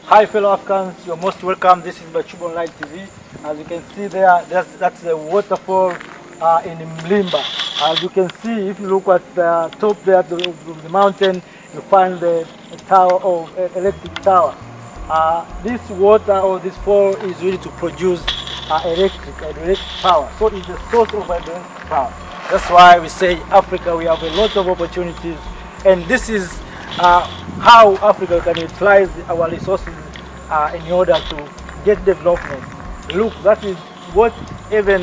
Hi fellow Africans, you're most welcome. This is Bachub Online TV. As you can see there, that's the waterfall in Mlimba. As you can see, if you look at the top there of the mountain, you find the tower of electric tower. This water or this fall is really to produce electric power. So it's the source of electric power. That's why we say Africa, we have a lot of opportunities, and this is how Africa can utilize our resources in order to get development. Look, that is what even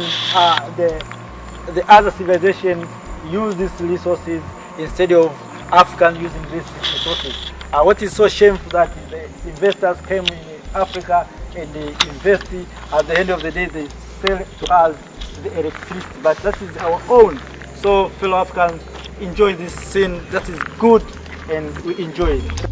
the other civilization use these resources instead of African using these resources. What is so shameful that the investors came in Africa and they invest. At the end of the day, they sell to us the electricity, but that is our own. So, fellow Africans, enjoy this scene. That is good, and we enjoy it.